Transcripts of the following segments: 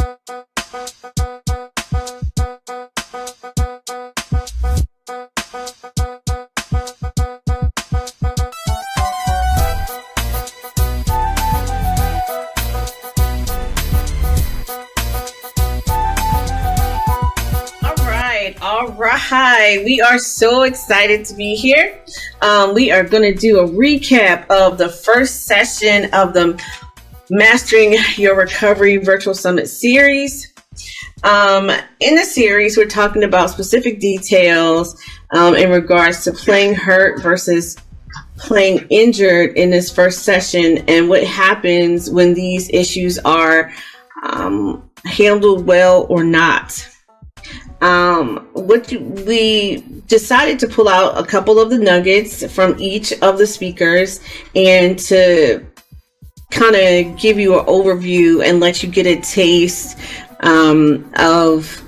All right, we are so excited to be here. We are going to do a recap of the first session of the Mastering Your Recovery Virtual Summit series. In the series, we're talking about specific details in regards to playing hurt versus playing injured in this first session, and what happens when these issues are handled well or not. We decided to pull out a couple of the nuggets from each of the speakers and to kind of give you an overview and let you get a taste of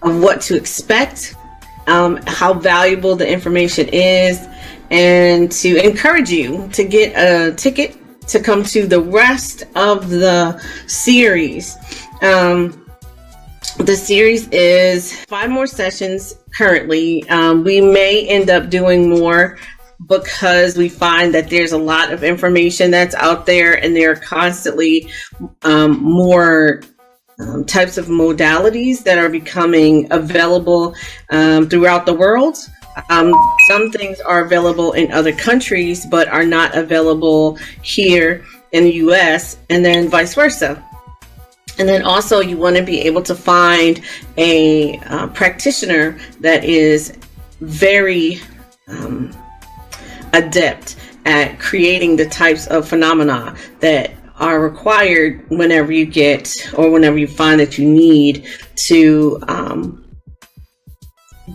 what to expect, how valuable the information is, and to encourage you to get a ticket to come to the rest of the series. The series is 5 more sessions currently. We may end up doing more because we find that there's a lot of information that's out there, and there are constantly more types of modalities that are becoming available throughout the world. Some things are available in other countries but are not available here in the US, and then vice versa. And then also you want to be able to find a practitioner that is very adept at creating the types of phenomena that are required whenever you get, or whenever you find that you need to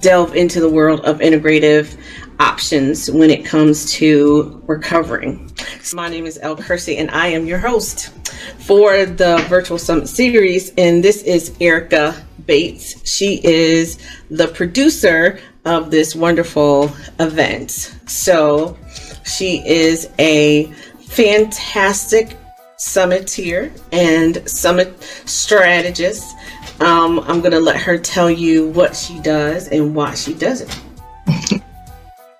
delve into the world of integrative options when it comes to recovering. So my name is Elle Kersey, and I am your host for the Virtual Summit series, and this is Ericka Bates. She is the producer of this wonderful event. So she is a fantastic summiteer and summit strategist. I'm going to let her tell you what she does and why she does it.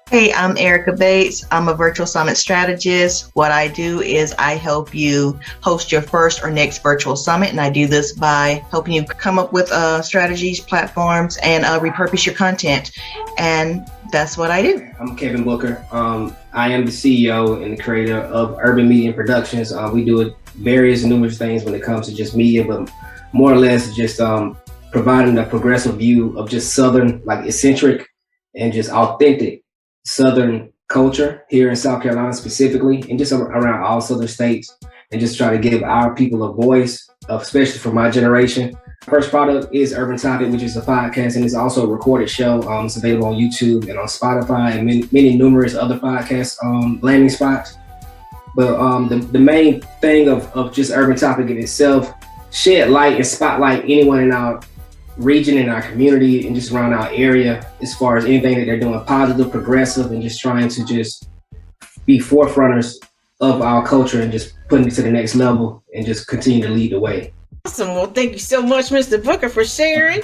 Hey, I'm Ericka Bates. I'm a virtual summit strategist. What I do is I help you host your first or next virtual summit, and I do this by helping you come up with strategies, platforms, and repurpose your content. And that's what I do. I'm Kevin Booker. I am the CEO and the creator of Erban Media Productions. We do numerous things when it comes to just media, but more or less just providing a progressive view of just Southern, like eccentric and just authentic Southern culture here in South Carolina specifically, and just around all Southern states, and just try to give our people a voice, especially for my generation. First product is Urban Topic, which is a podcast, and it's also a recorded show. It's available on YouTube and on Spotify and many numerous other podcast landing spots. But the main thing of just Urban Topic in itself, shed light and spotlight anyone in our region, in our community, and just around our area as far as anything that they're doing positive, progressive, and just trying to just be forefronters of our culture and just putting it to the next level and just continue to lead the way. Awesome. Well, thank you so much, Mr. Booker, for sharing.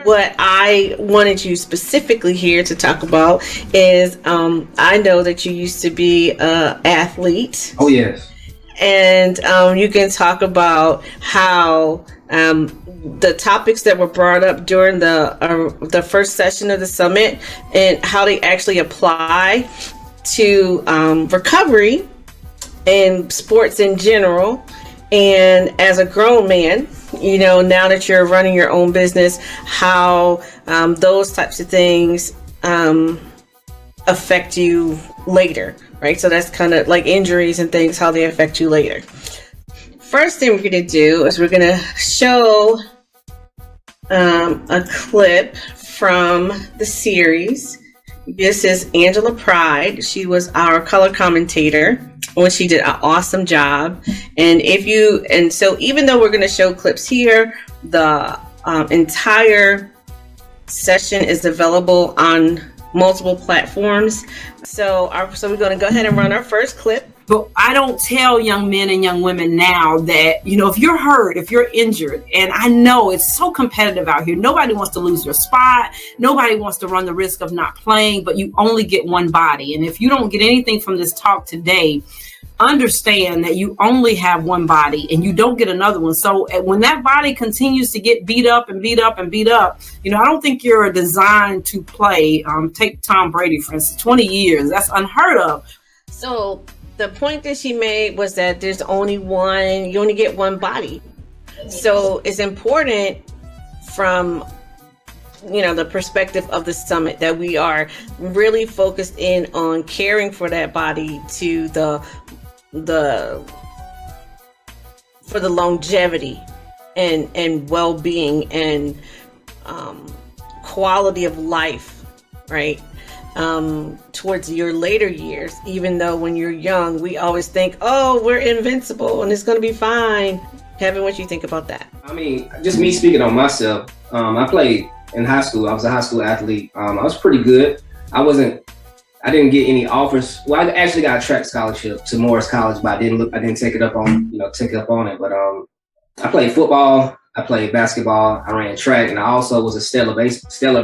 What I wanted you specifically here to talk about is I know that you used to be an athlete. Oh, yes. And you can talk about how the topics that were brought up during the first session of the summit and how they actually apply to recovery and sports in general. And as a grown man, you know, now that you're running your own business, how those types of things affect you later, right? So that's kind of like injuries and things, how they affect you later. First thing we're going to do is we're going to show a clip from the series. This is Angela Pride. She was our color commentator when she did an awesome job. And so even though we're going to show clips here, the entire session is available on multiple platforms. So we're going to go ahead and run our first clip. But I don't tell young men and young women now that, you know, if you're hurt, if you're injured, and I know it's so competitive out here, nobody wants to lose their spot. Nobody wants to run the risk of not playing, but you only get one body. And if you don't get anything from this talk today, understand that you only have one body and you don't get another one. So when that body continues to get beat up and beat up and beat up, you know, I don't think you're designed to play. Take Tom Brady, for instance, 20 years. That's unheard of. So the point that she made was that there's only one, you only get one body. So it's important from, you know, the perspective of the summit that we are really focused in on caring for that body to for the longevity and well-being and quality of life, right? Towards your later years, even though when you're young, we always think, oh, we're invincible and it's going to be fine. Kevin, what you think about that? I mean, just me speaking on myself, I played in high school. I was a high school athlete. I was pretty good. I didn't get any offers. Well, I actually got a track scholarship to Morris College, but I didn't take it up on it. But I played football, I played basketball, I ran track, and I also was a stellar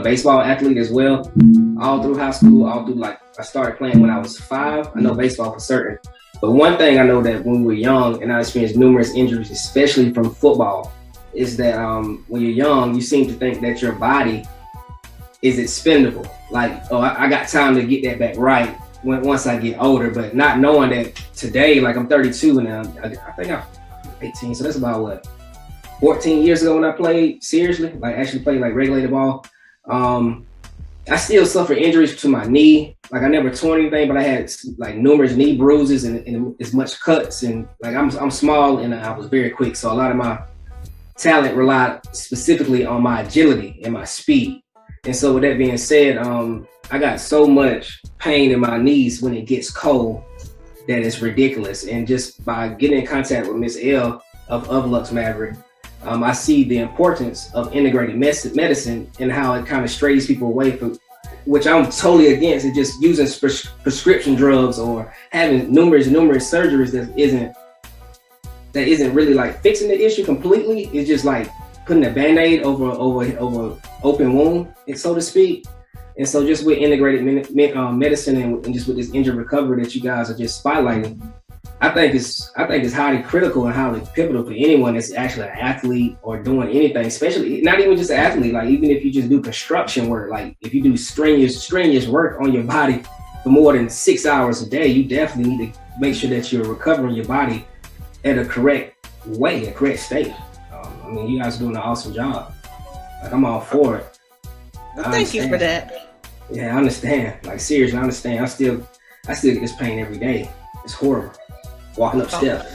baseball athlete as well. All through high school, I started playing when I was 5. I know baseball for certain. But one thing I know that when we were young, and I experienced numerous injuries, especially from football, is that when you're young, you seem to think that your body is expendable. Like, oh, I got time to get that back right once I get older, but not knowing that today, like I'm 32 and I think I'm 18, so that's about 14 years ago when I played seriously, like actually played like regulated ball. I still suffer injuries to my knee. Like I never torn anything, but I had like numerous knee bruises and as much cuts, and like I'm small and I was very quick, so a lot of my talent relied specifically on my agility and my speed. And so with that being said, I got so much pain in my knees when it gets cold that it's ridiculous. And just by getting in contact with Miss Elle of Luxe Maverick, I see the importance of integrated medicine and how it kind of strays people away from, which I'm totally against, it just using prescription drugs or having numerous surgeries that isn't really like fixing the issue completely. It's just like putting a Band-Aid over open wound, so to speak. And so just with integrated medicine and just with this injury recovery that you guys are just spotlighting, I think it's highly critical and highly pivotal for anyone that's actually an athlete or doing anything, especially not even just an athlete, like even if you just do construction work, like if you do strenuous work on your body for more than 6 hours a day, you definitely need to make sure that you're recovering your body at a correct way, a correct state. I mean, you guys are doing an awesome job. Like, I'm all for it. Well, thank you for that. Yeah, I understand. Like, seriously, I understand. I still get this pain every day. It's horrible. Walking up steps.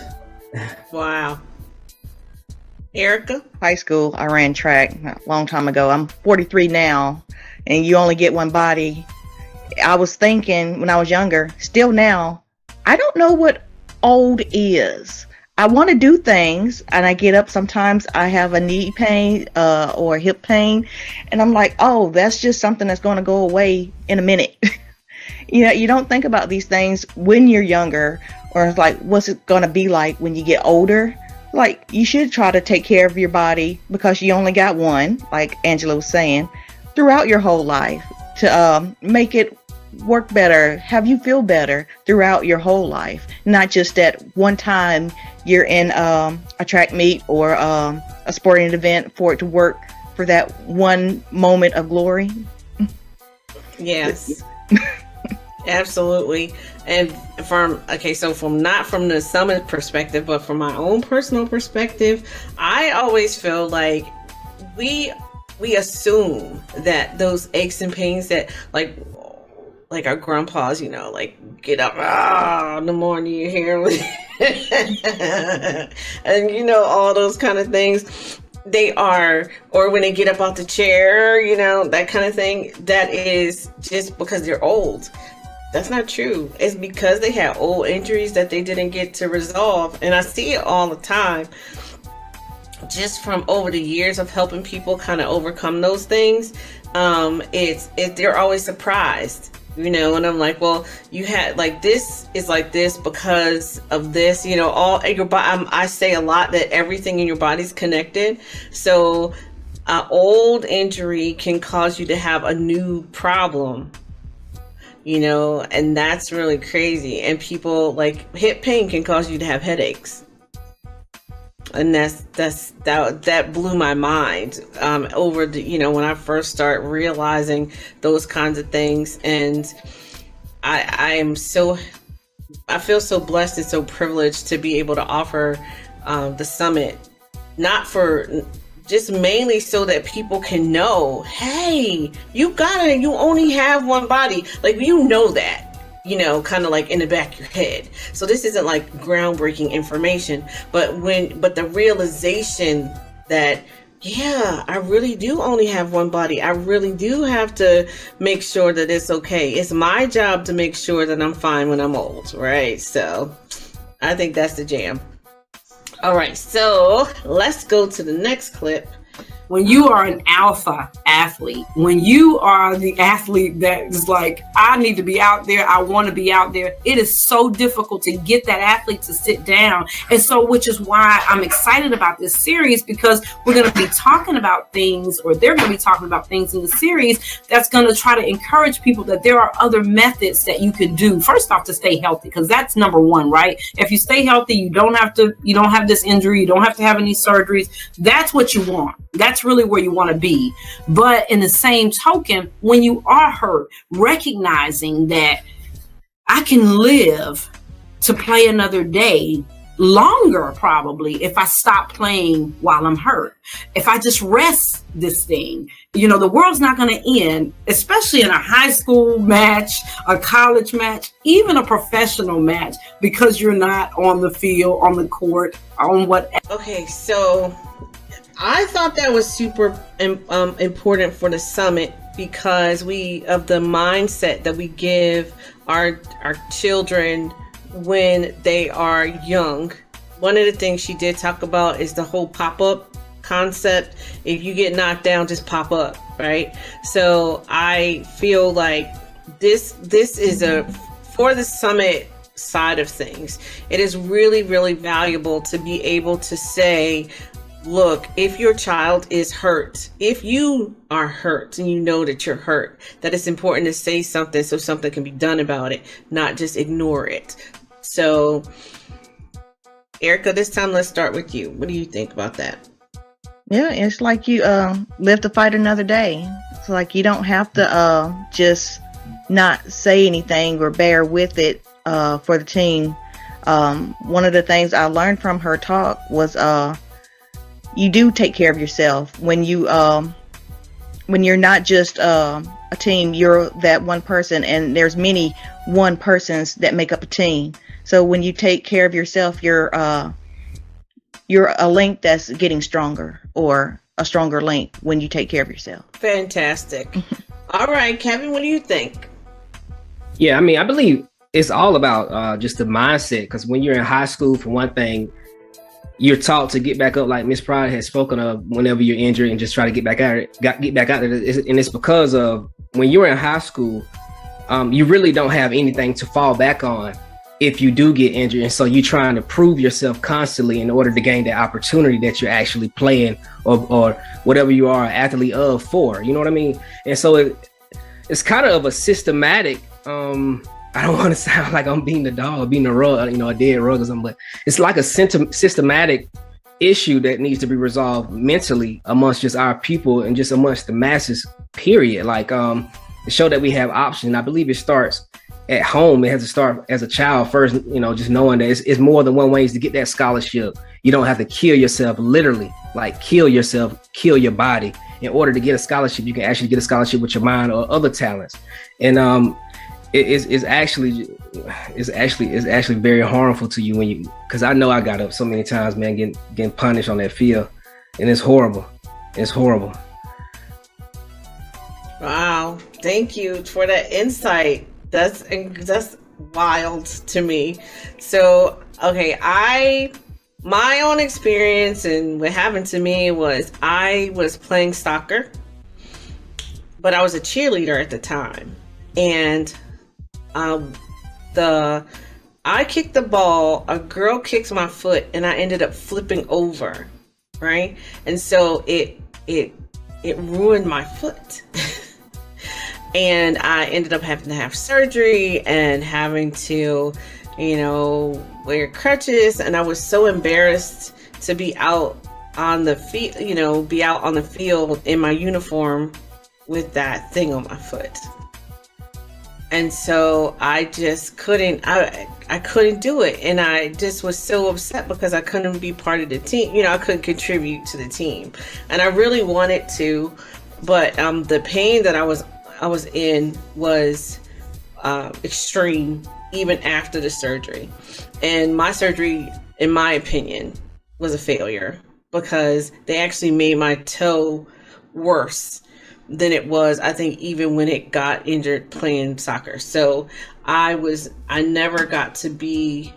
Wow. Ericka? High school, I ran track a long time ago. I'm 43 now, and you only get one body. I was thinking when I was younger, still now, I don't know what old is. I want to do things, and I get up. Sometimes I have a knee pain or hip pain, and I'm like, oh, that's just something that's going to go away in a minute. You know, you don't think about these things when you're younger, or it's like, what's it going to be like when you get older? Like, you should try to take care of your body because you only got one, like Angela was saying, throughout your whole life to make it work better, have you feel better throughout your whole life, not just at one time you're in a track meet or a sporting event for it to work for that one moment of glory. Yes. Absolutely. And from not from the summit perspective, but from my own personal perspective, I always feel like we assume that those aches and pains that like our grandpas, you know, like get up in the morning, you hear and you know, all those kind of things, or when they get up out the chair, you know, that kind of thing, that is just because they're old. That's not true. It's because they had old injuries that they didn't get to resolve. And I see it all the time, just from over the years of helping people kind of overcome those things. They're always surprised you know, and I'm like, well, you had like this is like this because of this, you know, all your body. I say a lot that everything in your body's connected. So an old injury can cause you to have a new problem, you know, and that's really crazy. And people like hip pain can cause you to have headaches. And that blew my mind over the, you know, when I first start realizing those kinds of things. And I feel so blessed and so privileged to be able to offer the summit, not for just mainly so that people can know, hey, you only have one body. Like, you know that. You know, kind of like in the back of your head. So this isn't like groundbreaking information, but the realization that, yeah, I really do only have one body. I really do have to make sure that it's okay. It's my job to make sure that I'm fine when I'm old, right? So I think that's the jam. All right, so let's go to the next clip. When you are an alpha athlete, when you are the athlete that is like, I need to be out there, I want to be out there, it is so difficult to get that athlete to sit down. And so, which is why I'm excited about this series, because we're going to be talking about things, or they're going to be talking about things in the series that's going to try to encourage people that there are other methods that you can do. First off, to stay healthy, because that's number one, right? If you stay healthy, you don't have this injury, you don't have to have any surgeries. That's what you want. That's really where you want to be. But in the same token, when you are hurt, recognizing that I can live to play another day longer, probably, if I stop playing while I'm hurt. If I just rest this thing, you know, the world's not going to end, especially in a high school match, a college match, even a professional match, because you're not on the field, on the court, on whatever. Okay, so I thought that was super important for the summit, because of the mindset that we give our children when they are young. One of the things she did talk about is the whole pop-up concept. If you get knocked down, just pop up, right? So I feel like this is for the summit side of things, it is really, really valuable to be able to say, look, if your child is hurt, if you are hurt and you know that you're hurt, that it's important to say something so something can be done about it, not just ignore it. So, Ericka, this time let's start with you. What do you think about that? Yeah, it's like you live to fight another day. It's like you don't have to just not say anything or bear with it for the team. One of the things I learned from her talk was you do take care of yourself when you're not just a team, you're that one person, and there's many one persons that make up a team. So when you take care of yourself, you're a link that's getting stronger, or a stronger link when you take care of yourself. Fantastic. All right, Kevin, what do you think? Yeah, I mean, I believe it's all about just the mindset, because when you're in high school, for one thing, you're taught to get back up, like Miss Pride has spoken of, whenever you're injured, and just try to get back out there. And it's because of when you're in high school, you really don't have anything to fall back on if you do get injured. And so you're trying to prove yourself constantly in order to gain the opportunity that you're actually playing or whatever you are an athlete for, you know what I mean? And so it's kind of a systematic, I don't want to sound like I'm beating the dog, beating a rug, a dead rug or something, but it's like a systematic issue that needs to be resolved mentally amongst just our people and just amongst the masses, period. Like, to show that we have options. I believe it starts at home. It has to start as a child first, just knowing that it's more than one ways to get that scholarship. You don't have to kill yourself, literally, like kill yourself, kill your body in order to get a scholarship. You can actually get a scholarship with your mind or other talents. And, it's actually very harmful to you because I know I got up so many times, man, getting punished on that field, and it's horrible. It's horrible. Wow, thank you for that insight. That's wild to me. So, okay, my own experience and what happened to me was I was playing soccer, but I was a cheerleader at the time. And I kicked the ball, a girl kicks my foot, and I ended up flipping over, right? And so it ruined my foot. And I ended up having to have surgery and having to, wear crutches. And I was so embarrassed to be out on the field, be out on the field in my uniform with that thing on my foot. And so I just couldn't, I couldn't do it. And I just was so upset because I couldn't be part of the team. I couldn't contribute to the team. And I really wanted to, but the pain that I was in was extreme even after the surgery. And my surgery, in my opinion, was a failure because they actually made my toe worse than it was, I think, even when it got injured playing soccer. So I never got to be,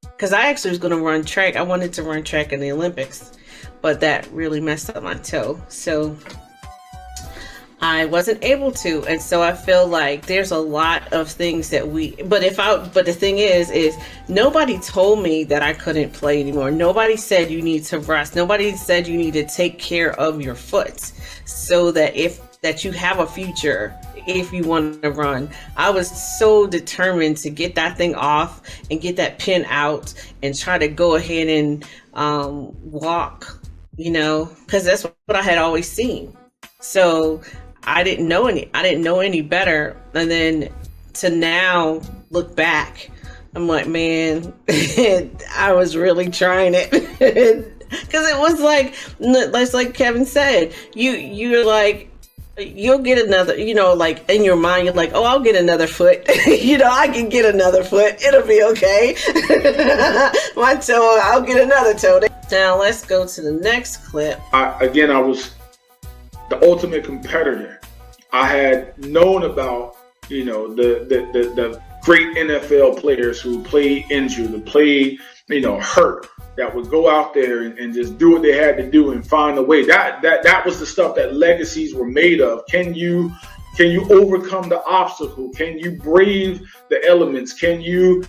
because I actually was going to run track. I wanted to run track in the Olympics, but that really messed up my toe. So I wasn't able to. And so I feel like there's a lot of things that but the thing is nobody told me that I couldn't play anymore. Nobody said you need to rest. Nobody said you need to take care of your foot so that you have a future if you want to run. I was so determined to get that thing off and get that pin out and try to go ahead and walk, because that's what I had always seen. So I didn't know any better. And then to now look back, I'm like, man, I was really trying it. Because it was like Kevin said, you're like, you'll get another, like in your mind, you're like, oh, I'll get another foot. I can get another foot. It'll be okay. My toe, I'll get another toe. Now let's go to the next clip. I was the ultimate competitor. I had known about, the great NFL players who played injured, who played, hurt, that would go out there and just do what they had to do and find a way. That was the stuff that legacies were made of. Can you overcome the obstacle? Can you brave the elements? Can you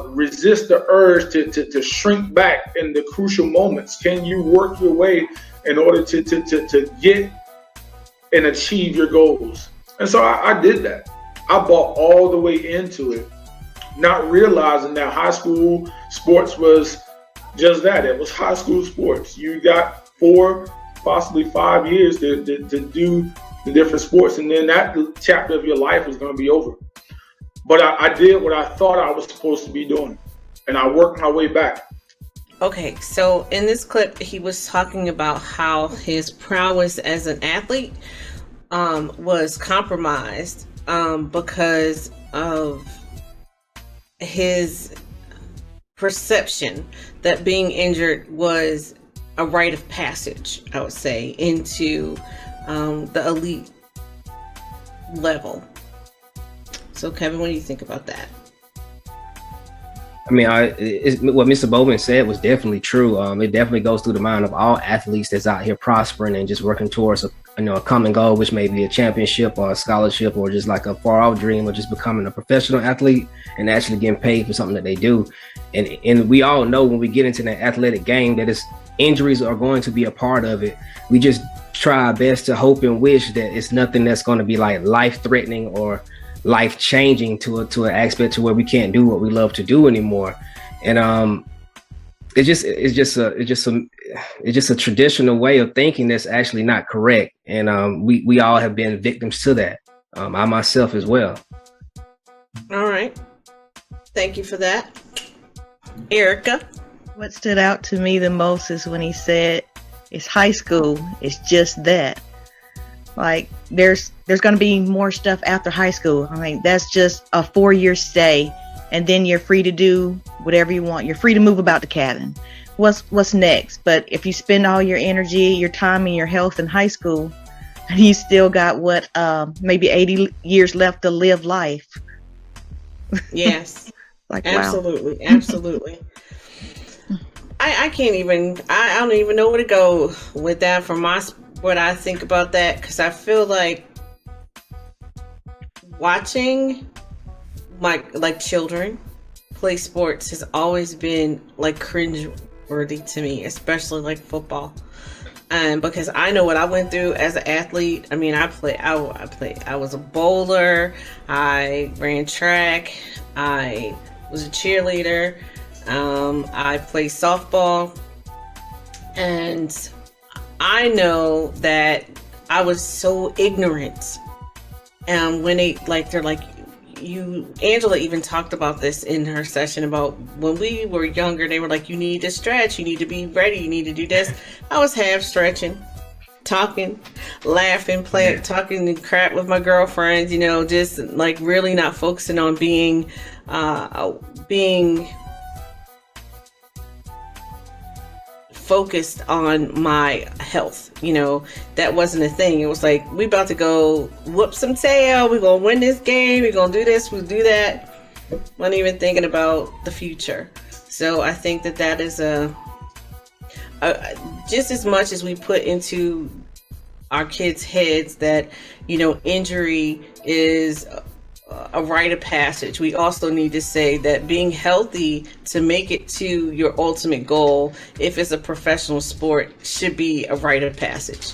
resist the urge to shrink back in the crucial moments? Can you work your way in order to get and achieve your goals? And so I did that. I bought all the way into it, not realizing that high school sports was just that. It was high school sports. You got 4, possibly 5 years to do the different sports, and then that chapter of your life was going to be over. But I did what I thought I was supposed to be doing, and I worked my way back. Okay, so in this clip, he was talking about how his prowess as an athlete was compromised because of his perception that being injured was a rite of passage, I would say, into the elite level. So, Kevin, what do you think about that? I mean, what Mr. Bowman said was definitely true. It definitely goes through the mind of all athletes that's out here prospering and just working towards a common goal, which may be a championship or a scholarship or just like a far off dream of just becoming a professional athlete and actually getting paid for something that they do. And we all know when we get into that athletic game that injuries are going to be a part of it. We just try our best to hope and wish that it's nothing that's going to be like life threatening or life changing to an aspect to where we can't do what we love to do anymore. And it's just a traditional way of thinking that's actually not correct. And we all have been victims to that. I myself as well. All right. Thank you for that. Ericka? What stood out to me the most is when he said it's high school, it's just that. Like there's going to be more stuff after high school. I mean, that's just a 4-year stay, and then you're free to do whatever you want. You're free to move about the cabin. What's next? But if you spend all your energy, your time, and your health in high school, and you still got maybe 80 years left to live life. Yes. Like, absolutely, wow. Absolutely. I can't even. I don't even know where to go with that from what I think about that, because I feel like watching like children play sports has always been like cringe worthy to me, especially like football. Because I know what I went through as an athlete. I mean, I was a bowler, I ran track, I was a cheerleader, I played softball, and I know that I was so ignorant. And when they're like, Angela even talked about this in her session about when we were younger, they were like, you need to stretch, you need to be ready, you need to do this. I was half stretching, talking, laughing, playing, talking crap with my girlfriends, just like really not focusing on being focused on my health. That wasn't a thing. It was like, we about to go whoop some tail, we're gonna win this game, we're gonna do this, we'll do that. Not even thinking about the future. So I think that is just as much as we put into our kids' heads that injury is a rite of passage, we also need to say that being healthy to make it to your ultimate goal, if it's a professional sport, should be a rite of passage.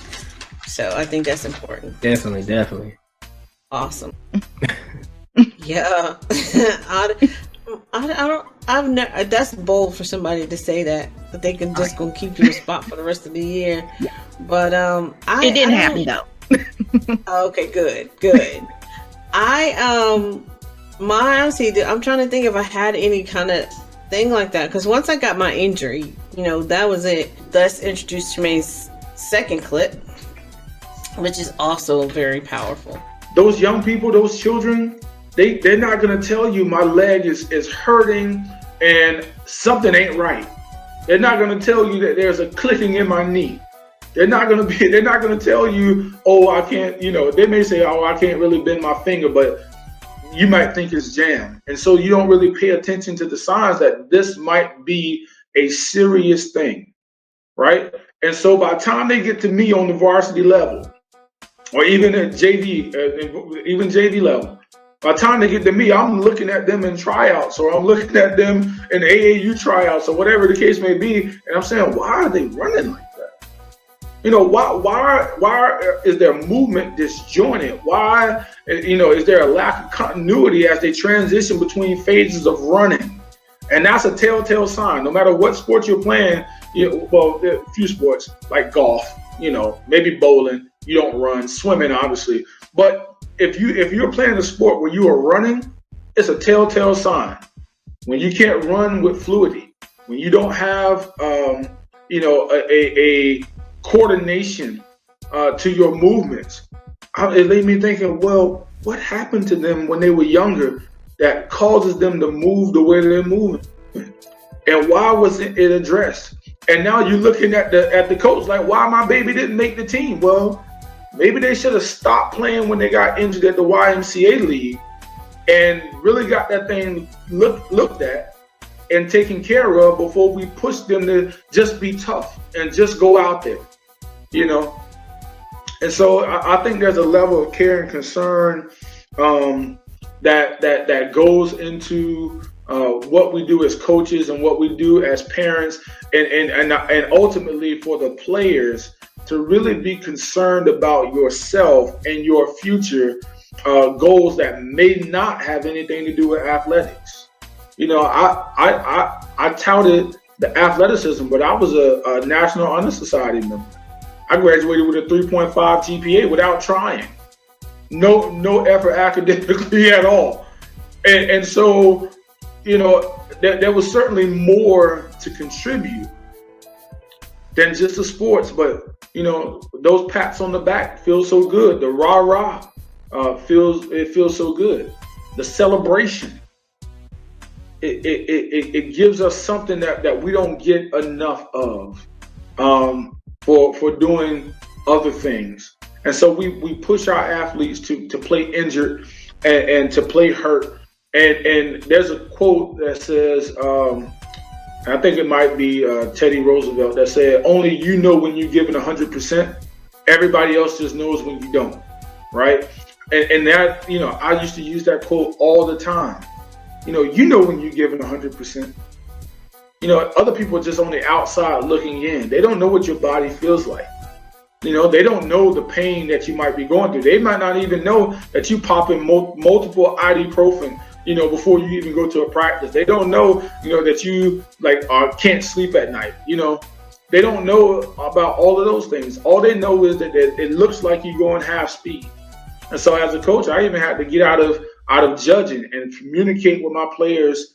So I think that's important. Definitely. Awesome. Yeah. I've never. That's bold for somebody to say that they can just gonna keep you a spot for the rest of the year. Yeah. But it didn't happen though. Okay, good. Honestly, I'm trying to think if I had any kind of thing like that, because once I got my injury, that was it. Let's introduce Tremayne's second clip, which is also very powerful. Those young people, those children, they're not gonna tell you my leg is hurting and something ain't right. They're not gonna tell you that there's a clicking in my knee. They're not gonna tell you, oh, I can't, they may say, oh, I can't really bend my finger, but you might think it's jammed. And so you don't really pay attention to the signs that this might be a serious thing, right? And so by the time they get to me on the varsity level, or even at JV level, by the time they get to me, I'm looking at them in tryouts, or I'm looking at them in AAU tryouts, or whatever the case may be, and I'm saying, why are they running like that? Why is their movement disjointed? Why, is there a lack of continuity as they transition between phases of running? And that's a telltale sign. No matter what sport you're playing, there are a few sports like golf, maybe bowling, you don't run, swimming, obviously. But if you're playing a sport where you are running, it's a telltale sign. When you can't run with fluidity, when you don't have, a coordination to your movements, it made me thinking, well, what happened to them when they were younger that causes them to move the way they're moving? And why wasn't it addressed? And now you're looking at the coach like, why my baby didn't make the team? Well, maybe they should have stopped playing when they got injured at the YMCA league and really got that thing looked at and taken care of before we pushed them to just be tough and just go out there. And so I think there's a level of care and concern that goes into what we do as coaches and what we do as parents, and ultimately for the players to really be concerned about yourself and your future goals that may not have anything to do with athletics. I touted the athleticism, but I was a National Honor Society member. I graduated with a 3.5 GPA without trying. No effort academically at all. And so, there was certainly more to contribute than just the sports, but, those pats on the back feel so good. The rah-rah feels so good. The celebration, it gives us something that we don't get enough of. For doing other things. And so we push our athletes to play injured and to play hurt. And there's a quote that says, I think it might be Teddy Roosevelt, that said, only you know when you're giving 100%, everybody else just knows when you don't, right? And that, I used to use that quote all the time. you know when you're giving 100%. Other people are just on the outside looking in. They don't know what your body feels like. They don't know the pain that you might be going through. They might not even know that you popping multiple ibuprofen, before you even go to a practice. They don't know, that you can't sleep at night. They don't know about all of those things. All they know is that it looks like you're going half speed. And so as a coach, I even had to get out of judging and communicate with my players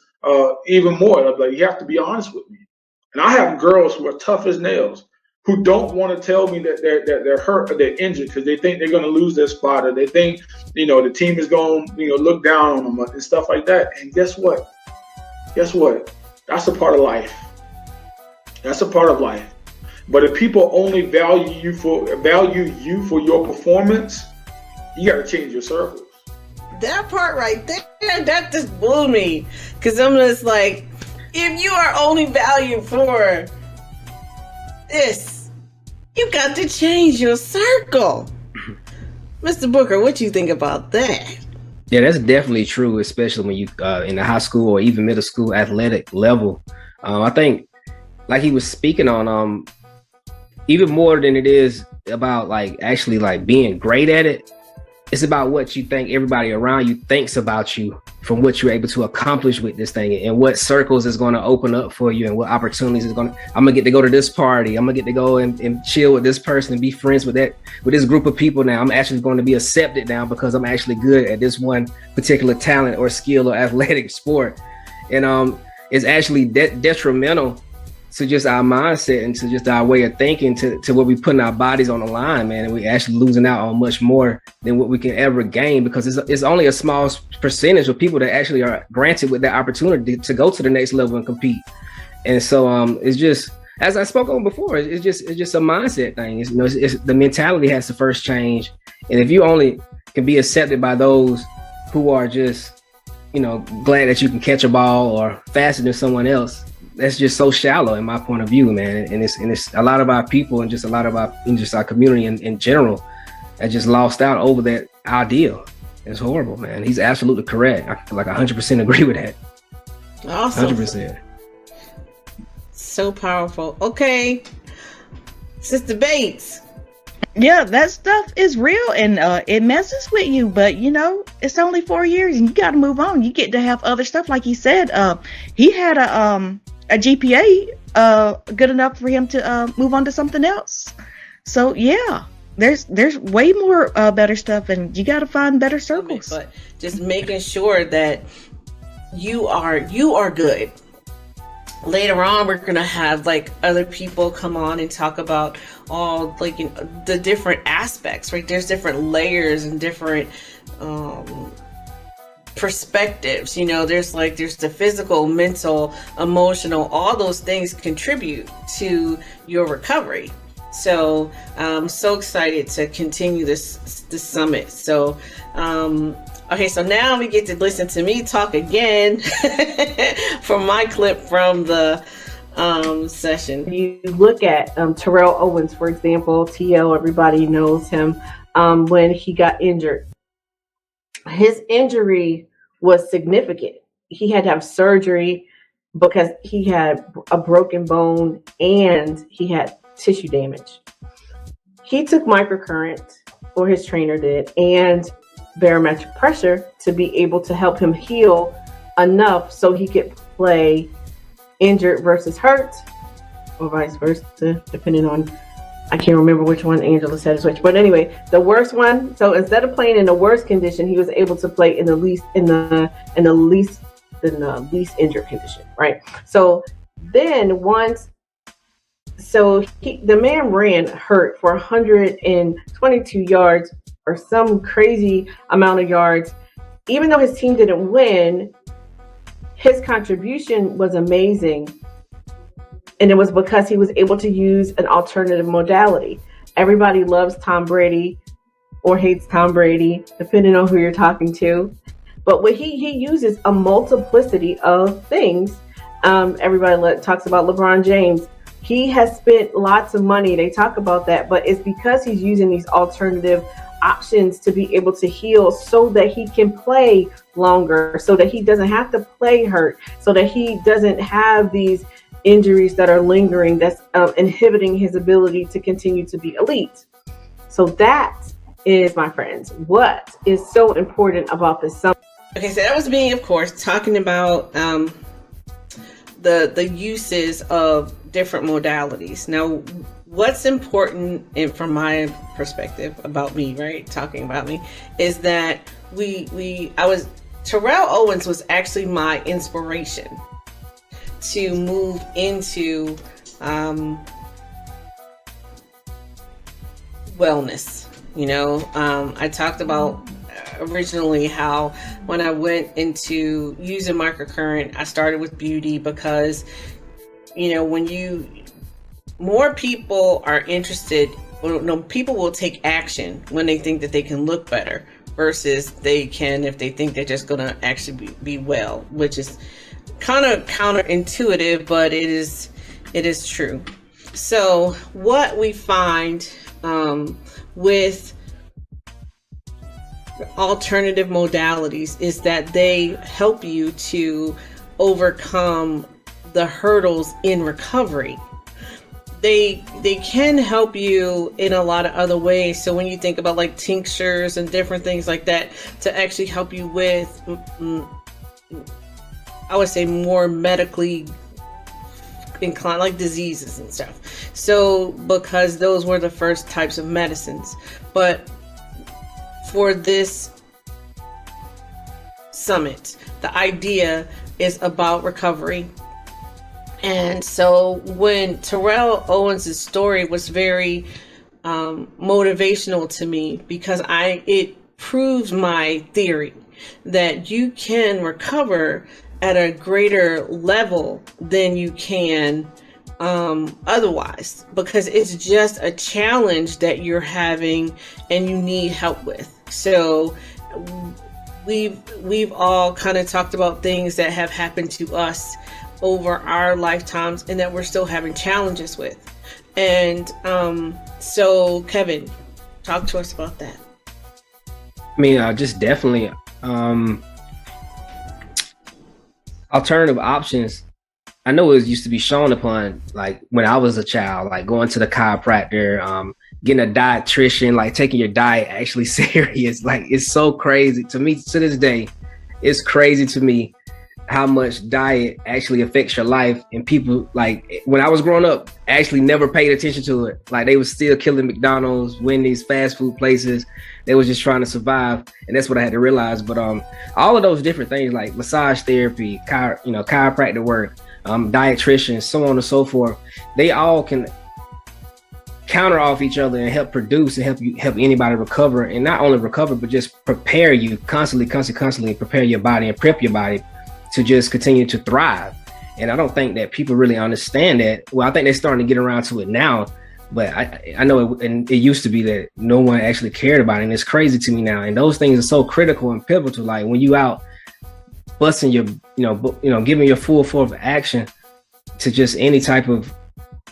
even more. I'm like, you have to be honest with me. And I have girls who are tough as nails who don't want to tell me that they're hurt or they're injured because they think they're going to lose their spot, or they think, the team is going to, look down on them and stuff like that. And guess what? That's a part of life. That's a part of life. But if people only value you for your performance, you got to change your circles. That part right there, that just blew me. Because I'm just like, if you are only valued for this, you got to change your circle. Mr. Booker, what you think about that? Yeah, that's definitely true, especially when you in the high school or even middle school athletic level. I think, like he was speaking on, even more than it is about actually being great at it, it's about what you think everybody around you thinks about you from what you're able to accomplish with this thing, and what circles is going to open up for you, and what opportunities I'm gonna get to go to this party. I'm gonna get to go and chill with this person and be friends with this group of people. Now I'm actually going to be accepted now because I'm actually good at this one particular talent or skill or athletic sport. And it's actually detrimental to just our mindset and to just our way of thinking, to what we putting our bodies on the line, man. And we actually losing out on much more than what we can ever gain, because it's only a small percentage of people that actually are granted with that opportunity to go to the next level and compete. And so it's just, as I spoke on before, it's just a mindset thing. It's the mentality has to first change. And if you only can be accepted by those who are just, glad that you can catch a ball or faster than someone else, that's just so shallow in my point of view, man. And it's a lot of our people and just a lot of our community in general that just lost out over that ideal. It's horrible, man. He's absolutely correct. I 100% agree with that. Awesome. 100%. So powerful. Okay, Sister Bates. Yeah, that stuff is real, and it messes with you, but it's only 4 years and you got to move on. You get to have other stuff. Like he said, he had a GPA good enough for him to move on to something else. So yeah, there's way more better stuff, and you got to find better circles. But just making sure that you are good. Later on, we're gonna have other people come on and talk about all the different aspects, right? There's different layers and different perspectives. There's the physical, mental, emotional, all those things contribute to your recovery. So I'm so excited to continue this summit. So okay, so now we get to listen to me talk again from my clip from the session. You look at Terrell Owens, for example. TL, everybody knows him. When he got injured, his injury was significant. He had to have surgery because he had a broken bone and he had tissue damage. He took microcurrent, or his trainer did, and barometric pressure to be able to help him heal enough so he could play injured versus hurt, or vice versa, depending on, I can't remember which one Angela said is which, but anyway, the worst one. So instead of playing in the worst condition, he was able to play in the least injured condition, right? So then the man ran hurt for 122 yards or some crazy amount of yards. Even though his team didn't win, his contribution was amazing. And it was because he was able to use an alternative modality. Everybody loves Tom Brady or hates Tom Brady, depending on who you're talking to. But what he uses a multiplicity of things. Everybody talks about LeBron James. He has spent lots of money. They talk about that, but it's because he's using these alternative options to be able to heal so that he can play longer, so that he doesn't have to play hurt, so that he doesn't have these injuries that are lingering that's inhibiting his ability to continue to be elite. So that is, my friends, what is so important about this summit. Okay, so that was me, of course, talking about the uses of different modalities. Now, what's important, and from my perspective about me, right, talking about me, is that Terrell Owens was actually my inspiration to move into wellness. I talked about originally how when I went into using microcurrent, I started with beauty because, when more people are interested, people will take action when they think that they can look better versus they can if they think they're just going to actually be well, which is kind of counterintuitive, but it is true. So what we find with alternative modalities is that they help you to overcome the hurdles in recovery. They can help you in a lot of other ways. So when you think about like tinctures and different things like that to actually help you with, I would say, more medically inclined, like diseases and stuff. So because those were the first types of medicines. But for this summit, the idea is about recovery. And so when Terrell Owens' story was very motivational to me, because it proves my theory that you can recover at a greater level than you can otherwise, because it's just a challenge that you're having and you need help with. So we've all kind of talked about things that have happened to us over our lifetimes and that we're still having challenges with. And so Kevin, talk to us about that. I mean, just definitely alternative options. I know it used to be shown upon, like when I was a child, like going to the chiropractor, getting a dietitian, like taking your diet actually serious. Like, it's so crazy to me to this day. It's crazy to me how much diet actually affects your life. And people, like when I was growing up, actually never paid attention to it. Like, they was still killing McDonald's, Wendy's, fast food places. They was just trying to survive. And that's what I had to realize. But all of those different things, like massage therapy, chiropractic work, dietitians, so on and so forth, they all can counter off each other and help produce and help anybody recover, and not only recover, but just prepare you constantly prepare your body and prep your body to just continue to thrive. And I don't think that people really understand that. Well, I think they're starting to get around to it now, but I know it used to be that no one actually cared about it, and it's crazy to me now. And those things are so critical and pivotal. Like when you out busting your, giving your full force of action to just any type of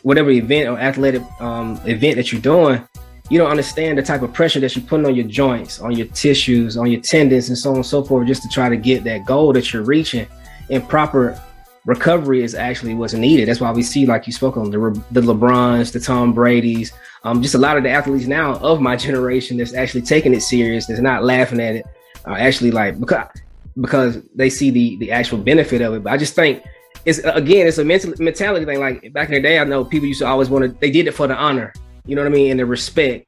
whatever event or athletic event that you're doing, you don't understand the type of pressure that you're putting on your joints, on your tissues, on your tendons, and so on and so forth, just to try to get that goal that you're reaching. And proper recovery is actually what's needed. That's why we see, like you spoke on, the LeBrons, the Tom Bradys, just a lot of the athletes now of my generation that's actually taking it serious, that's not laughing at it, actually like because they see the actual benefit of it. But I just think it's a mentality thing. Like back in the day, I know people used to always they did it for the honor, you know what I mean, and the respect.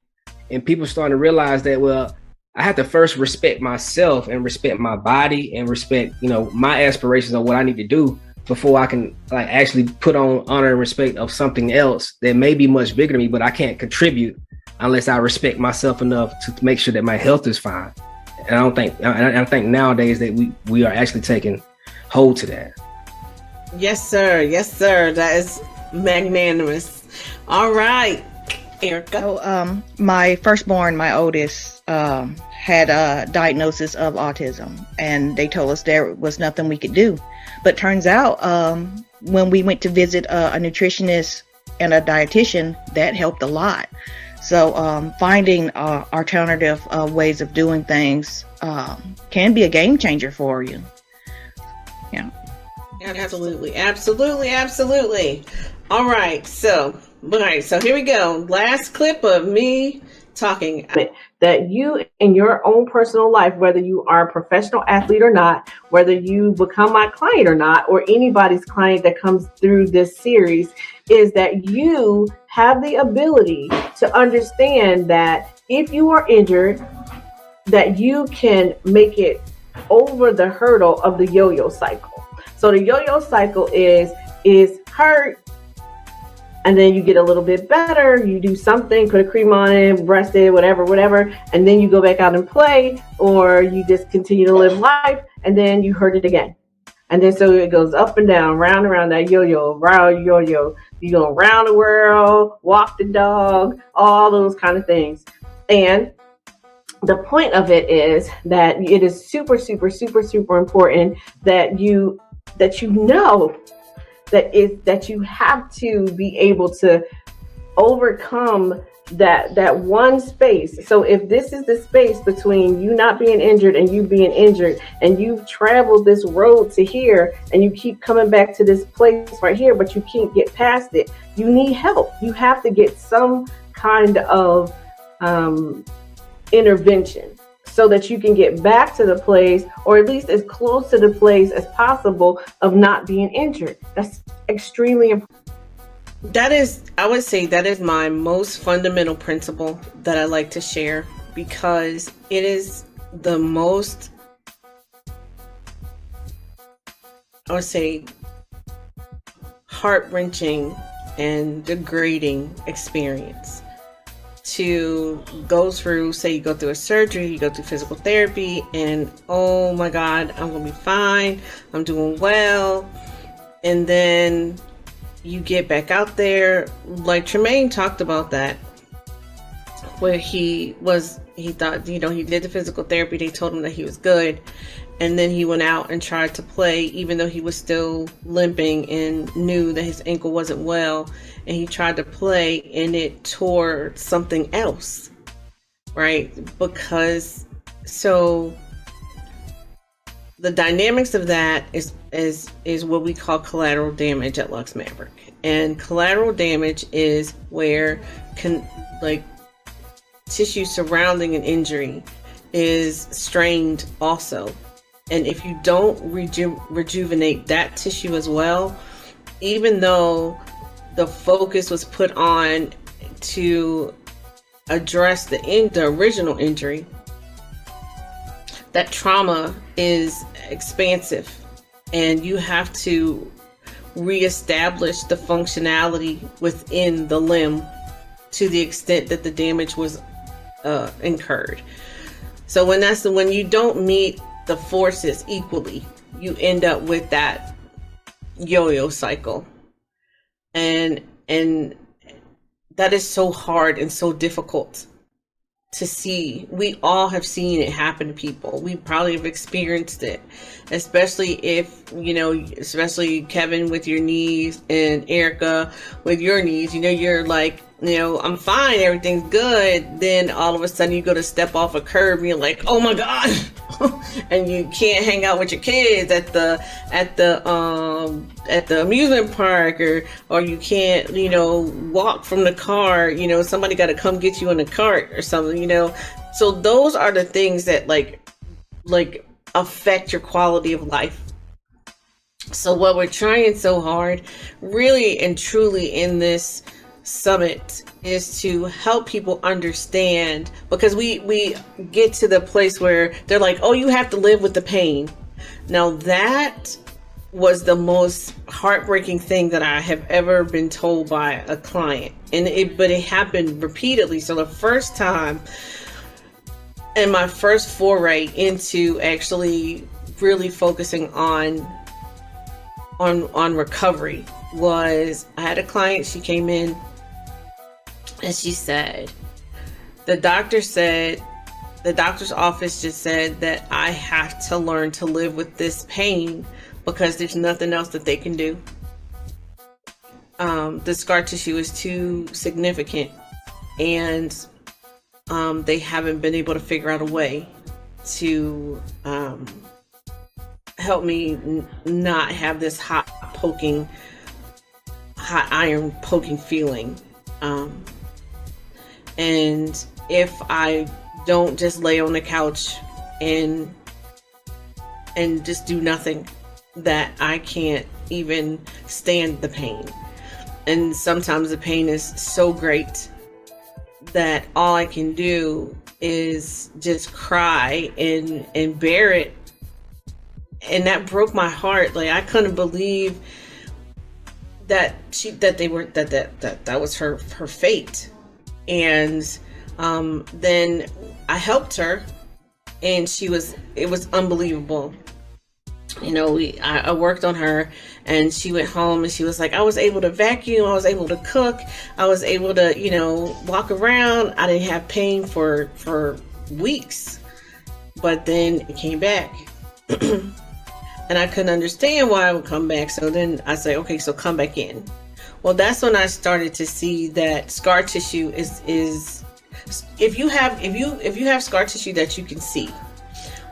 And people starting to realize that, well, I have to first respect myself and respect my body and respect, my aspirations of what I need to do before I can like actually put on honor and respect of something else that may be much bigger than me, but I can't contribute unless I respect myself enough to make sure that my health is fine. And I think nowadays that we are actually taking hold to that. Yes, sir. Yes, sir. That is magnanimous. All right, Ericka. So, my firstborn, my oldest, had a diagnosis of autism, and they told us there was nothing we could do. But turns out, when we went to visit a nutritionist and a dietitian, that helped a lot. So finding alternative ways of doing things can be a game changer for you. Yeah. Absolutely. All right, so here we go. Last clip of me talking that you in your own personal life, whether you are a professional athlete or not, whether you become my client or not, or anybody's client that comes through this series, is that you have the ability to understand that if you are injured, that you can make it over the hurdle of the yo-yo cycle. So the yo-yo cycle is hurt, and then you get a little bit better, you do something, put a cream on it, rest it, whatever, and then you go back out and play, or you just continue to live life, and then you hurt it again. And then so it goes up and down, round and around that yo-yo, round yo-yo. You go around the world, walk the dog, all those kind of things. And the point of it is that it is super important that you know that you have to be able to overcome that one space. So if this is the space between you not being injured and you being injured, and you've traveled this road to here and you keep coming back to this place right here, but you can't get past it, you need help. You have to get some kind of intervention so that you can get back to the place, or at least as close to the place as possible, of not being injured. That's extremely important. I would say that is my most fundamental principle that I like to share, because it is the most, I would say, heart-wrenching and degrading experience to go through. Say you go through a surgery, you go through physical therapy, and oh my God, I'm gonna be fine, I'm doing well, and then you get back out there, like Tremayne talked about that, where he thought, he did the physical therapy, they told him that he was good, and then he went out and tried to play even though he was still limping and knew that his ankle wasn't well, and he tried to play and it tore something else, right? Because so the dynamics of that is what we call collateral damage at Luxe Maverick. And collateral damage is where tissue surrounding an injury is strained also. And if you don't rejuvenate that tissue as well, even though the focus was put on to address the original injury, that trauma is expansive, and you have to reestablish the functionality within the limb to the extent that the damage was incurred. So when you don't meet the forces equally, you end up with that yo-yo cycle, and that is so hard and so difficult to see. We all have seen it happen to people. We probably have experienced it, especially if, especially Kevin with your knees and Ericka with your knees, you're like, I'm fine, everything's good. Then all of a sudden you go to step off a curb and you're like, oh my God. And you can't hang out with your kids at the amusement park, or you can't, walk from the car, somebody got to come get you in a cart or something, So those are the things that like affect your quality of life. So what we're trying so hard, really and truly, in this summit is to help people understand, because we get to the place where they're like, oh, you have to live with the pain. Now that was the most heartbreaking thing that I have ever been told by a client, but it happened repeatedly. So the first time, and my first foray into actually really focusing on recovery, was I had a client. She came in and she said, the doctor's office just said that I have to learn to live with this pain because there's nothing else that they can do. The scar tissue is too significant and they haven't been able to figure out a way to help me not have this hot iron poking feeling. And if I don't just lay on the couch and just do nothing, that I can't even stand the pain. And sometimes the pain is so great that all I can do is just cry and bear it. And that broke my heart. Like, I couldn't believe that that was her fate. And then I helped her, and it was unbelievable. You know, I worked on her, and she went home and she was like, I was able to vacuum, I was able to cook, I was able to, you know, walk around. I didn't have pain for weeks, but then it came back. And I couldn't understand why it would come back. So then I say, okay, so come back in. Well, that's when I started to see that scar tissue is if you have scar tissue that you can see,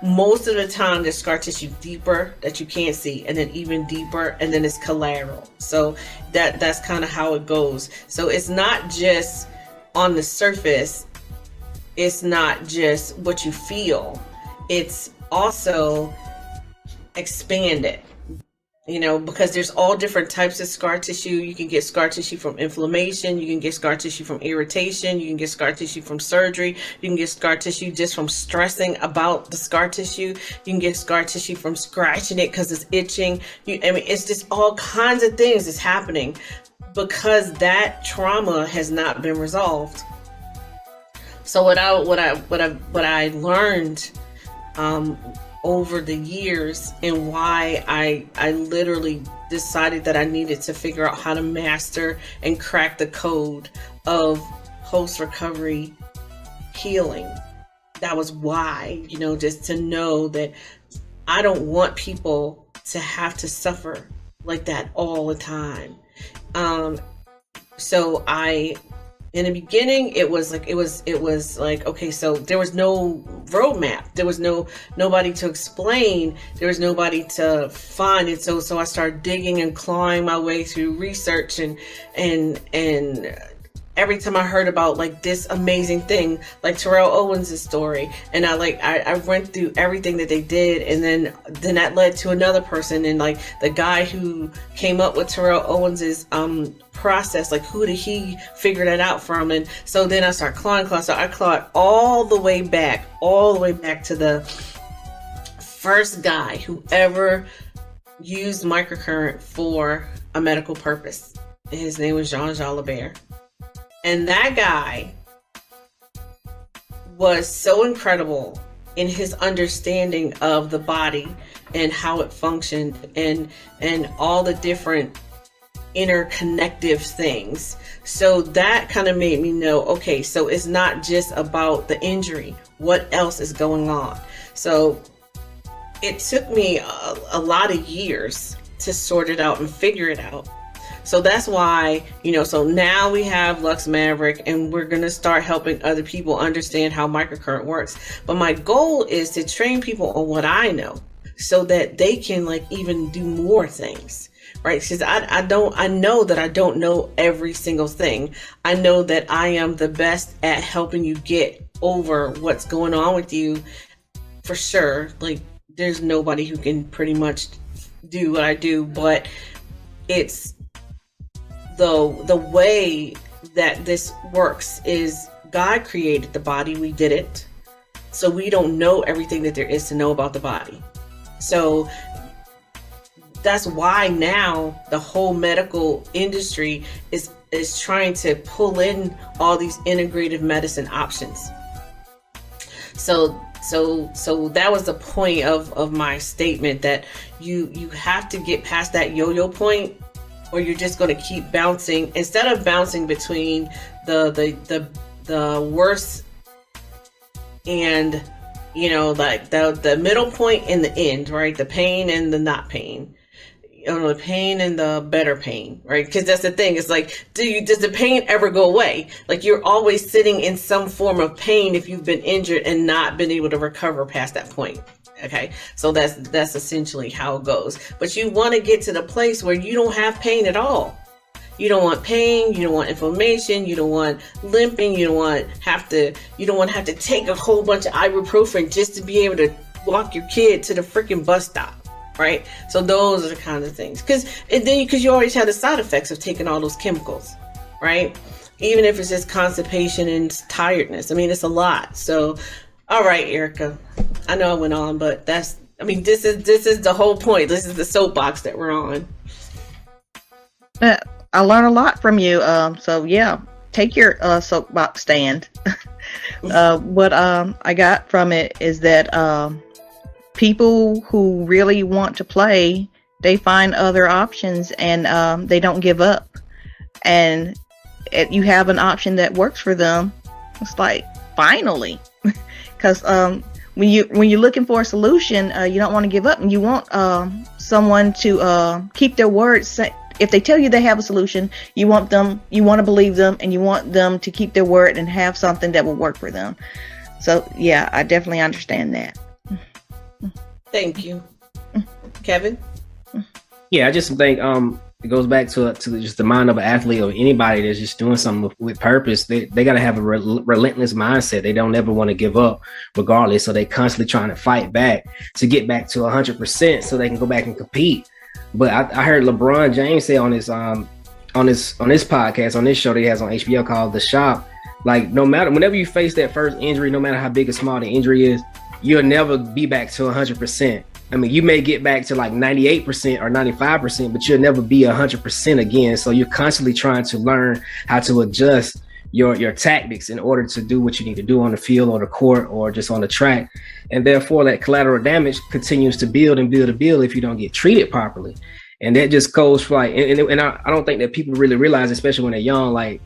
most of the time there's scar tissue deeper that you can't see, and then even deeper, and then it's collateral. So that's kind of how it goes. So it's not just on the surface, it's not just what you feel, it's also expanded, you know, because there's all different types of scar tissue. You can get scar tissue from inflammation, you can get scar tissue from irritation, you can get scar tissue from surgery, you can get scar tissue just from stressing about the scar tissue, you can get scar tissue from scratching it because it's itching. I mean, it's just all kinds of things that's happening because that trauma has not been resolved. So what I learned over the years, and why I literally decided that I needed to figure out how to master and crack the code of post-recovery healing. That was why, you know, just to know that I don't want people to have to suffer like that all the time. So in the beginning, it was like, okay, so there was no roadmap. There was nobody to explain. There was nobody to find it. So I started digging and clawing my way through research, and every time I heard about like this amazing thing, like Terrell Owens' story, and I went through everything that they did, and then that led to another person, and like the guy who came up with Terrell Owens' process, like who did he figure that out from? And so then I started clawing. So I clawed all the way back to the first guy who ever used microcurrent for a medical purpose. His name was Jean Jalabert. And that guy was so incredible in his understanding of the body and how it functioned, and all the different interconnective things. So that kind of made me know, okay, so it's not just about the injury. What else is going on? So it took me a lot of years to sort it out and figure it out. So that's why, you know, so now we have Luxe Maverick, and we're going to start helping other people understand how microcurrent works. But my goal is to train people on what I know so that they can like even do more things, right? Because I know that I don't know every single thing. I know that I am the best at helping you get over what's going on with you, for sure. Like, there's nobody who can pretty much do what I do, but it's the way that this works is God created the body, we didn't. So we don't know everything that there is to know about the body. So that's why now the whole medical industry is trying to pull in all these integrative medicine options. So that was the point of my statement, that you have to get past that yo-yo point, or you're just going to keep bouncing. Instead of bouncing between the worst and, you know, like the middle point and the end, right? The pain and the not pain. the pain and the better pain, right? Because that's the thing. It's like, does the pain ever go away? Like, you're always sitting in some form of pain if you've been injured and not been able to recover past that point. Okay, so that's essentially how it goes. But you want to get to the place where you don't have pain at all. You don't want pain. You don't want inflammation. You don't want limping. You don't want to have to take a whole bunch of ibuprofen just to be able to walk your kid to the freaking bus stop, right? So those are the kind of things. Because you always have the side effects of taking all those chemicals, right? Even if it's just constipation and tiredness. I mean, it's a lot. So, all right, Ericka. I know I went on, but this is the whole point. This is the soapbox that we're on. I learned a lot from you. So yeah, take your soapbox stand. What I got from it is that people who really want to play, they find other options, and they don't give up. And you have an option that works for them. It's like, finally, because when you're looking for a solution, you don't want to give up, and you want someone to keep their word. If they tell you they have a solution, you want to believe them, and you want them to keep their word and have something that will work for them. So yeah, I definitely understand that. Thank you, Kevin. Yeah, I just think it goes back to just the mind of an athlete or anybody that's just doing something with purpose. They got to have a relentless mindset. They don't ever want to give up regardless. So they constantly trying to fight back to get back to 100% so they can go back and compete. But I heard LeBron James say on this podcast, on this show that he has on HBO called The Shop, like, whenever you face that first injury, no matter how big or small the injury is, you'll never be back to 100%. I mean, you may get back to like 98% or 95%, but you'll never be 100% again. So you're constantly trying to learn how to adjust your tactics in order to do what you need to do on the field or the court or just on the track. And therefore, that collateral damage continues to build and build and build if you don't get treated properly. And that just goes for like, and I don't think that people really realize, especially when they're young, like,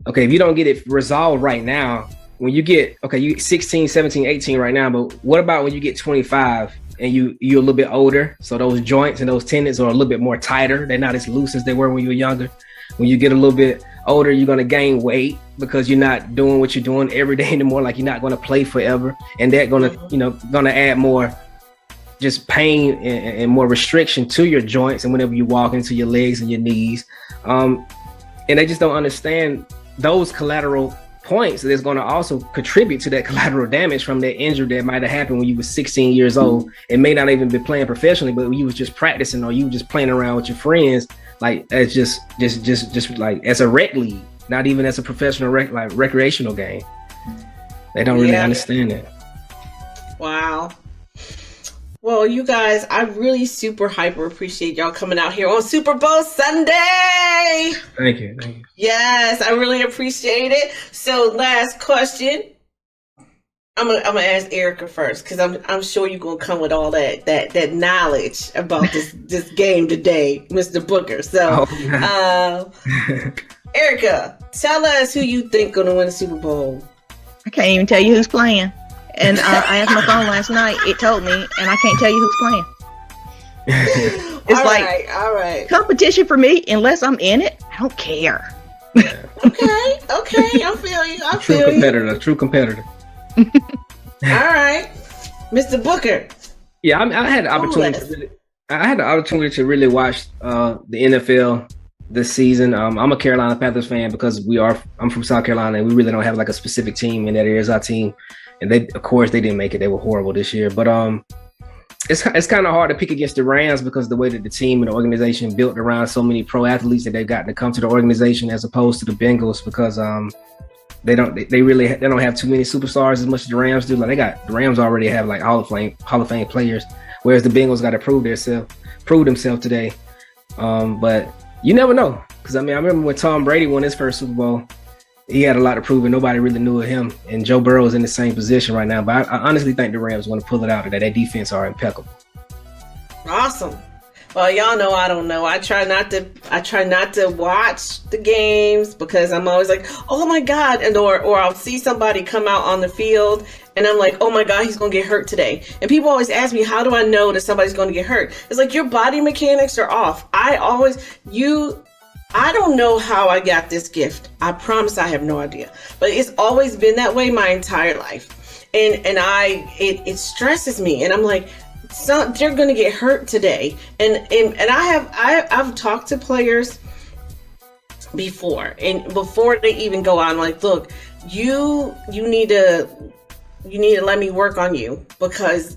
okay, if you don't get it resolved right now, when you get, okay, you 16, 17, 18 right now, but what about when you get 25 and you're a little bit older? So those joints and those tendons are a little bit more tighter. They're not as loose as they were when you were younger. When you get a little bit older, you're going to gain weight because you're not doing what you're doing every day anymore. Like, you're not going to play forever. And that's going to add more just pain and more restriction to your joints. And whenever you walk into your legs and your knees, and they just don't understand those collateral points that's going to also contribute to that collateral damage from that injury that might have happened when you were 16 years old. It may not even be playing professionally, but you was just practicing or you were just playing around with your friends, like as just like as a rec league, not even as a professional recreational game. They don't really understand that. Wow. Well, you guys, I really super hyper appreciate y'all coming out here on Super Bowl Sunday. Thank you. Yes, I really appreciate it. So, last question. I'm gonna ask Ericka first, because I'm sure you're gonna come with all that knowledge about this game today, Mr. Booker. So, Ericka, tell us who you think gonna win the Super Bowl. I can't even tell you who's playing. And I asked my phone last night. It told me, and I can't tell you who's playing. It's all right. Competition for me, unless I'm in it, I don't care. Okay. I feel you. True competitor. All right, Mr. Booker. Yeah, I had the opportunity. I had the opportunity to really watch the NFL this season. I'm a Carolina Panthers fan because I'm from South Carolina, and we really don't have like a specific team in that area as our team. And they didn't make it. They were horrible this year. But it's kind of hard to pick against the Rams because the way that the team and the organization built around so many pro athletes that they've gotten to come to the organization, as opposed to the Bengals, because they don't have too many superstars as much as the Rams do. Like, the Rams already have like Hall of Fame players, whereas the Bengals got to prove themselves today. But you never know, because I remember when Tom Brady won his first Super Bowl. He had a lot to prove, and nobody really knew of him. And Joe Burrow is in the same position right now. But I honestly think the Rams want to pull it out of that. Their defense are impeccable. Awesome. Well, y'all know I don't know. I try not to watch the games because I'm always like, oh my God, and or I'll see somebody come out on the field and I'm like, oh my God, he's gonna get hurt today. And people always ask me, how do I know that somebody's gonna get hurt? It's like your body mechanics are off. I don't know how I got this gift. I promise I have no idea. But it's always been that way my entire life. And it stresses me. And I'm like, so they're going to get hurt today. And I've talked to players before, and before they even go on, like, look, you need to let me work on you, because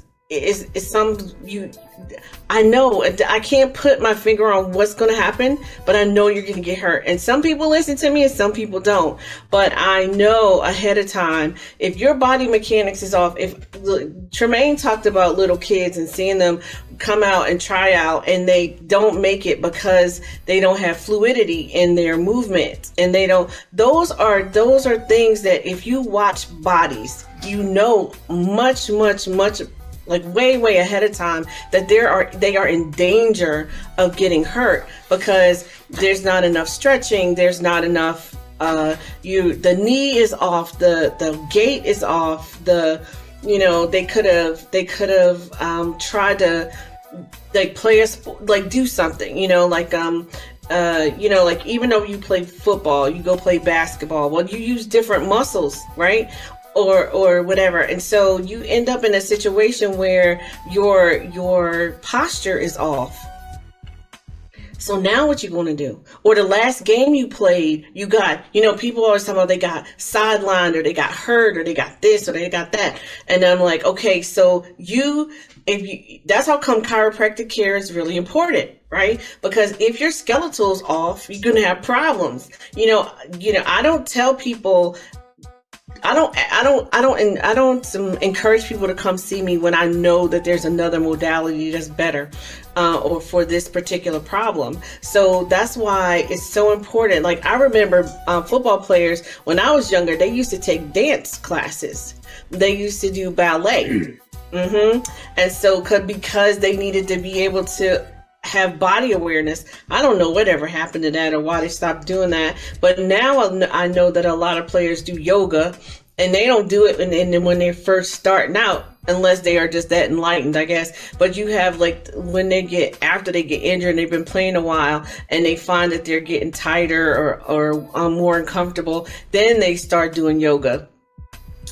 I know I can't put my finger on what's going to happen, but I know you're going to get hurt. And some people listen to me and some people don't. But I know ahead of time, if your body mechanics is off, Tremayne talked about little kids and seeing them come out and try out and they don't make it because they don't have fluidity in their movement, and those are things that if you watch bodies, you know much like way ahead of time that they are in danger of getting hurt because there's not enough stretching, there's not enough the knee is off, the gait is off, they could have tried to like play a sport, like do something, like even though you play football, you go play basketball, well, you use different muscles, right? Or whatever. And so you end up in a situation where your posture is off. So now what you going to do? Or the last game you played, you got, people always talking about they got sidelined or they got hurt or they got this or they got that. And I'm like, okay, so that's how come chiropractic care is really important, right? Because if your skeletal's off, you're going to have problems. I don't tell people, I don't encourage people to come see me when I know that there's another modality that's better, or for this particular problem. So that's why it's so important. Like I remember football players when I was younger, they used to take dance classes. They used to do ballet. And so because they needed to be able to have body awareness. I don't know whatever happened to that or why they stopped doing that. But now I know that a lot of players do yoga, and they don't do it when they're first starting out, unless they are just that enlightened, I guess. But you have like after they get injured and they've been playing a while and they find that they're getting tighter or more uncomfortable, then they start doing yoga.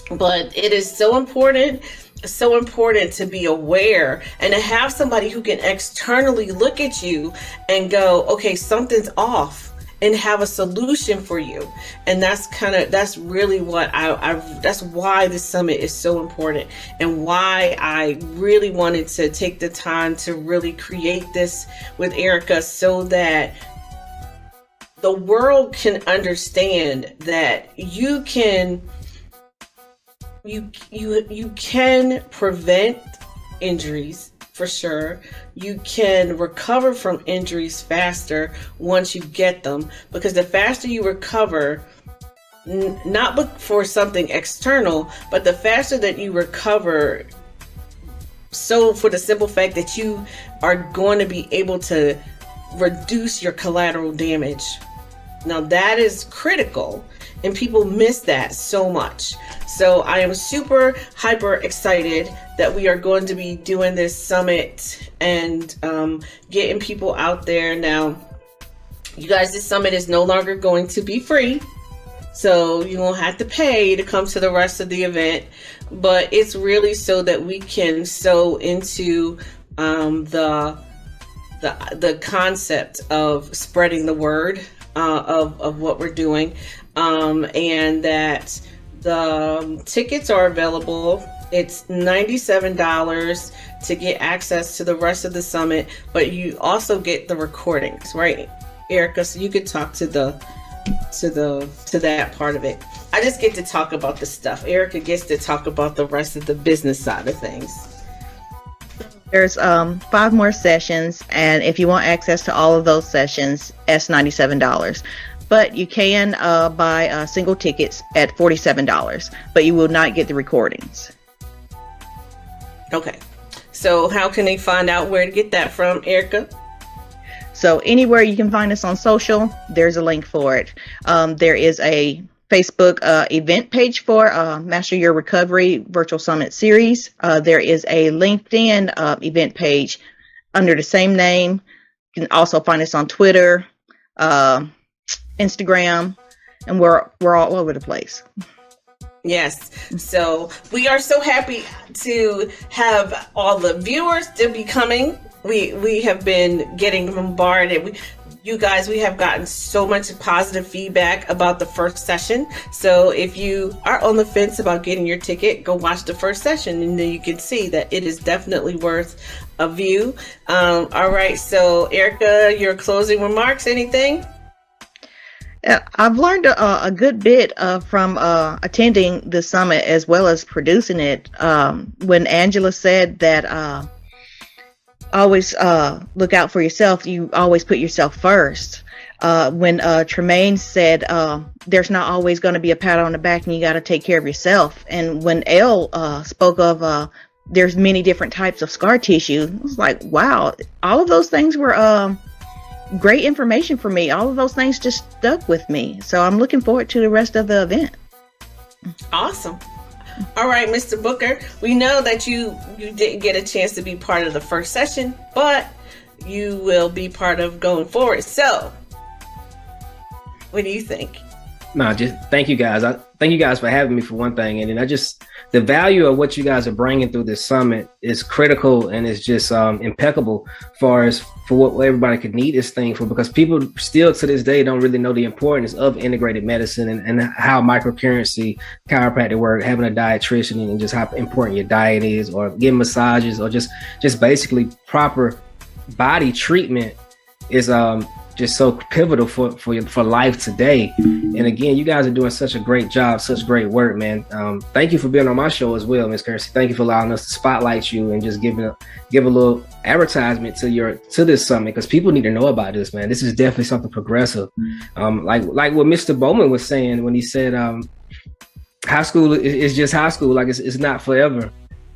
But it is so important to be aware and to have somebody who can externally look at you and go, okay, something's off, and have a solution for you. And that's really what that's why this summit is so important, and why I really wanted to take the time to really create this with Ericka, so that the world can understand that you can prevent injuries, for sure. You can recover from injuries faster once you get them, because the faster you recover, not for something external, but the faster that you recover, so for the simple fact that you are going to be able to reduce your collateral damage. Now that is critical, and people miss that so much. So I am super hyper excited that we are going to be doing this summit and getting people out there. Now, you guys, this summit is no longer going to be free, so you won't have to pay to come to the rest of the event. But it's really so that we can sow into the concept of spreading the word of what we're doing, and that the tickets are available. It's $97 to get access to the rest of the summit, but you also get the recordings, right, Ericka? So you could talk to that part of it. I just get to talk about the stuff. Ericka gets to talk about the rest of the business side of things. There's 5 more sessions, and if you want access to all of those sessions, it's $97. But you can buy single tickets at $47, but you will not get the recordings. Okay, so how can they find out where to get that from, Ericka? So anywhere you can find us on social, there's a link for it. There is a Facebook event page for Master Your Recovery Virtual Summit Series. There is a LinkedIn event page under the same name. You can also find us on Twitter, Instagram, and we're all over the place. Yes. So we are so happy to have all the viewers to be coming. We have been getting bombarded. You guys, we have gotten so much positive feedback about the first session. So if you are on the fence about getting your ticket, go watch the first session, and then you can see that it is definitely worth a view. All right. So Ericka, your closing remarks, anything? I've learned a good bit from attending the summit as well as producing it. When Angela said that always look out for yourself, you always put yourself first. When Tremayne said there's not always going to be a pat on the back and you got to take care of yourself. And when Elle spoke of there's many different types of scar tissue, I was like, wow, all of those things were great information for me. All of those things just stuck with me. So I'm looking forward to the rest of the event. Awesome. All right, Mr. Booker, we know that you didn't get a chance to be part of the first session, but you will be part of going forward. So what do you think? No, just thank you guys. Thank you guys for having me, for one thing. And then the value of what you guys are bringing through this summit is critical, and it's just impeccable for what everybody could need this thing for, because people still to this day don't really know the importance of integrated medicine and how microcurrency, chiropractic work, having a dietitian, and just how important your diet is, or getting massages, or just basically proper body treatment is just so pivotal for life today. And again, you guys are doing such a great job, such great work, man. Thank you for being on my show as well, Miss Kersey. Thank you for allowing us to spotlight you and just give a little advertisement to this summit, because people need to know about this, man. This is definitely something progressive. Like what Mr. Bowman was saying when he said high school is just high school, like it's not forever.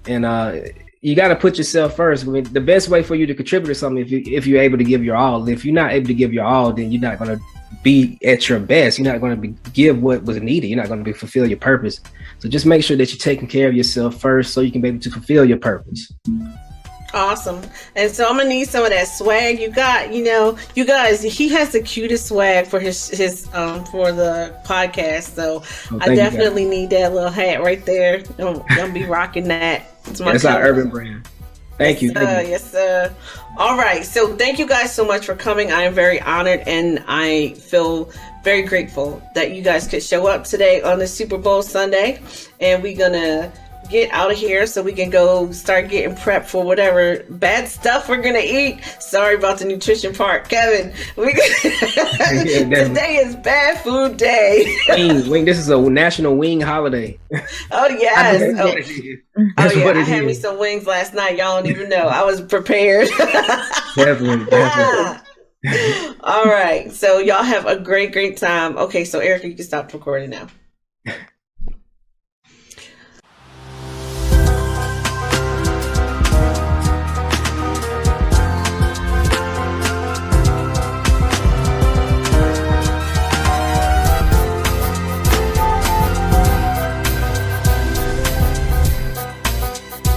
And you got to put yourself first. I mean, the best way for you to contribute to something, if you're able to give your all. If you're not able to give your all, then you're not going to be at your best. You're not going to give what was needed. You're not going to fulfill your purpose. So just make sure that you're taking care of yourself first, so you can be able to fulfill your purpose. Awesome. And so I'm gonna need some of that swag you got. You guys, he has the cutest swag for his for the podcast. So I definitely need that little hat right there. I'm gonna be rocking that. It's our Erban brand. Thank you. Yes, sir. All right. So thank you guys so much for coming. I am very honored, and I feel very grateful that you guys could show up today on the Super Bowl Sunday. And we're gonna get out of here so we can go start getting prepped for whatever bad stuff we're gonna eat. Sorry about the nutrition part, Kevin. Today is bad food day. Wing. This is a national wing holiday. Oh yes. I had me some wings last night. Y'all don't even know. I was prepared. Definitely. All right. So y'all have a great time. Okay. So Ericka, you can stop recording now.